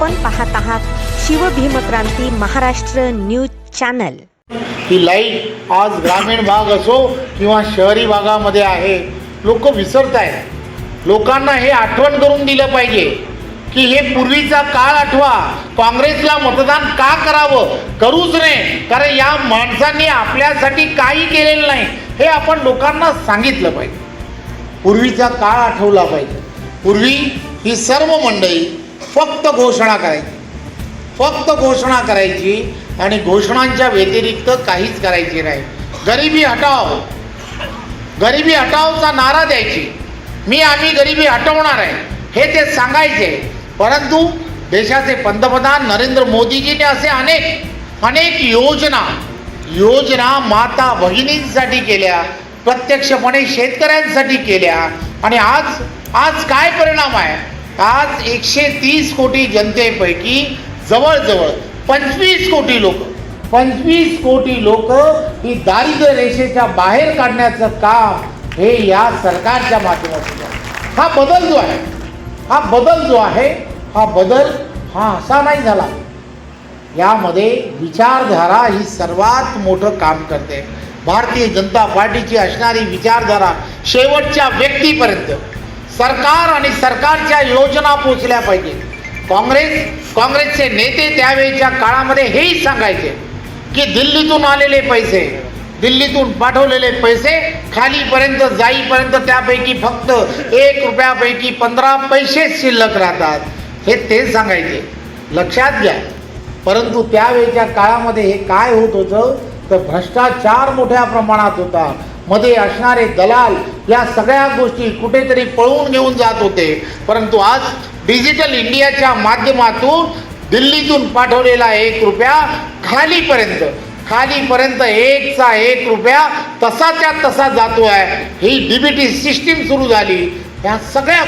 आपण पाहत आहात शिवभीमक्रांती महाराष्ट्र न्यूज चॅनल। ही लाईट आज ग्रामीण भाग असो किंवा शहरी भागामध्ये आहे, लोक विसरत आहेत। लोकांना हे आठवण करून दिलं पाहिजे की हे पूर्वीचा काळ आठवा, काँग्रेसला मतदान का करावं, करूच नाही, कारण या माणसांनी आपल्यासाठी काही केलेलं नाही हे आपण लोकांना सांगितलं पाहिजे। पूर्वीचा काळ आठवला पाहिजे। पूर्वी ही सर्व मंडळी फक्त घोषणा करायची आणि घोषणांच्या व्यतिरिक्त काहीच करायचे नाही। गरिबी हटाओचा नारा द्यायची, आम्ही गरिबी हटवणार आहे हे ते सांगायचे। परंतु देशाचे पंतप्रधान नरेंद्र मोदीजीने असे अनेक योजना माता भगिनींसाठी केल्या, प्रत्यक्षपणे शेतकऱ्यांसाठी केल्या। आणि आज काय परिणाम आहे? आज 130 कोटी जनतेपैकी जवळजवळ 25 कोटी लोक ही दारिद्र्य रेषेच्या बाहेर काढण्याचं काम हे या सरकारच्या माध्यमातून आहे। हा बदल असा नाही झाला। यामध्ये विचारधारा ही सर्वात मोठं काम करते। भारतीय जनता पार्टीची असणारी विचारधारा शेवटच्या व्यक्तीपर्यंत सरकार आणि सरकारच्या योजना पोहोचल्या पाहिजे। काँग्रेसचे नेते त्यावेळेच्या काळामध्ये हेही सांगायचे की दिल्लीतून पाठवलेले पैसे खालीपर्यंत जाईपर्यंत त्यापैकी फक्त 1 रुपयापैकी 15 पैसे शिल्लक राहतात, हे ते सांगायचे। लक्षात घ्या। परंतु त्यावेळेच्या काळामध्ये हे काय होत होतं तर भ्रष्टाचार मोठ्या प्रमाणात होता। मध्ये असणारे दलाल या सगळ्या गोष्टी कुठेतरी पळवून घेऊन जात होते। परंतु आज डिजिटल इंडियाच्या माध्यमातून दिल्लीतून पाठवलेला 1 रुपया खालीपर्यंत 1चा 1 रुपया तसाच्या तसा जातो आहे। ही डीबीटी सिस्टीम सुरू झाली। या सगळ्या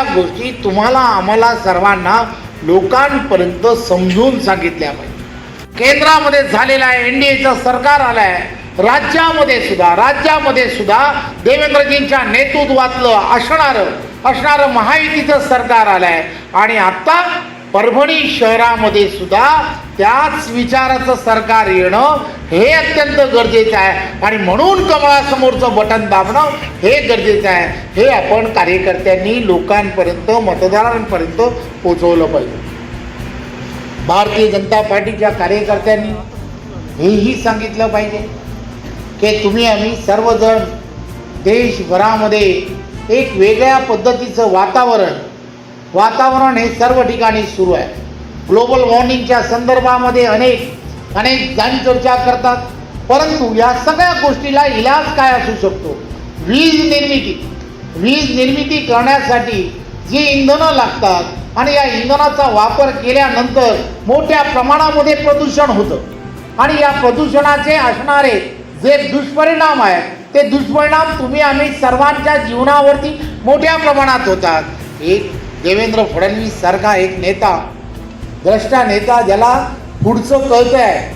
गोष्टी तुम्हाला आम्हाला सर्वांना लोकांपर्यंत समजून सांगितल्या पाहिजे। केंद्रामध्ये झालेलं आहे, एनडीएचं सरकार आलं आहे। राज्यामध्ये सुद्धा देवेंद्रजींच्या नेतृत्वातलं असणारं महायुतीचं सरकार आलं आहे। आणि आता परभणी शहरामध्ये सुद्धा त्याच विचाराचं सरकार येणं हे अत्यंत गरजेचं आहे। आणि म्हणून कमळासमोरचं बटन दाबणं हे गरजेचं आहे। हे आपण कार्यकर्त्यांनी लोकांपर्यंत, मतदारांपर्यंत पोहोचवलं पाहिजे। भारतीय जनता पार्टीच्या कार्यकर्त्यांनी हेही सांगितलं पाहिजे की आम्ही सर्वजण देशभरामध्ये एक वेगळ्या पद्धतीचं वातावरण हे सर्व ठिकाणी सुरू आहे। ग्लोबल वॉर्मिंगच्या संदर्भामध्ये अनेक जण चर्चा करतात, परंतु या सगळ्या गोष्टीला इलाज काय असू शकतो? वीज निर्मिती करण्यासाठी जी इंधनं लागतात आणि या इंधनाचा वापर केल्यानंतर मोठ्या प्रमाणामध्ये प्रदूषण होतं। आणि या प्रदूषणाचे असणारे जे दुष्परिणाम आहेत ते दुष्परिणाम आम्ही सर्वांच्या जीवनावरती मोठ्या प्रमाणात होतात। एक देवेंद्र फडणवीस सारखा एक नेता, द्रष्टा नेता, ज्याला पुढचं कळतंय,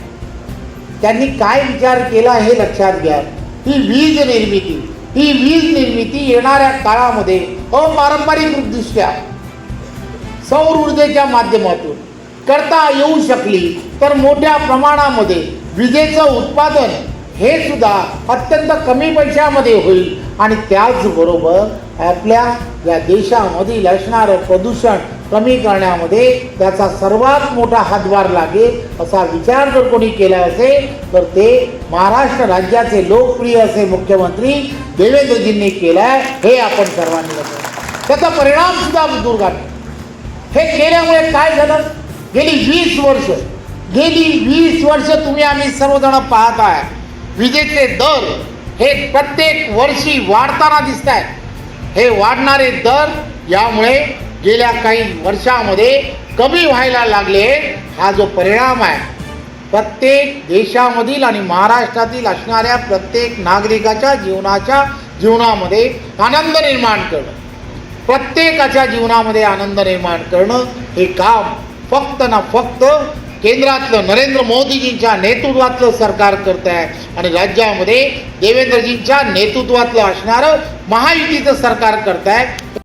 त्यांनी काय विचार केला हे लक्षात घ्या। ही वीज निर्मिती येणाऱ्या काळामध्ये अपारंपरिकदृष्ट्या सौर ऊर्जेच्या माध्यमातून करता येऊ शकली तर मोठ्या प्रमाणामध्ये विजेचं उत्पादन हे सुद्धा अत्यंत कमी पैशामध्ये होईल। आणि त्याचबरोबर आपल्या या देशामधील असणारं प्रदूषण कमी करण्यामध्ये त्याचा सर्वात मोठा हातभार लागेल असा विचार जर कोणी केला असेल तर ते महाराष्ट्र राज्याचे लोकप्रिय असे मुख्यमंत्री देवेंद्रजींनी केलाय। हे आपण सर्वांनी लक्षात, त्याचा परिणाम सुद्धा दूरगामी। हे केल्यामुळे काय झालं? गेली 20 वर्ष आम्ही सर्वजण पाहत आहे, विजेचे दर हे प्रत्येक वर्षी वाढताना दिसत आहेत। हे वाढणारे दर यामुळे गेल्या काही वर्षामध्ये कमी व्हायला लागले। हा जो परिणाम आहे प्रत्येक देशामधील आणि महाराष्ट्रातील असणाऱ्या प्रत्येक नागरिकाच्या जीवनामध्ये आनंद निर्माण करणं, प्रत्येकाच्या जीवनामध्ये आनंद निर्माण करणं हे काम फक्त केंद्रातलं नरेंद्र मोदीजींच्या नेतृत्वातलं सरकार करत आहे। आणि राज्यामध्ये देवेंद्रजींच्या नेतृत्वातलं असणारं महायुतीचं सरकार करत आहे।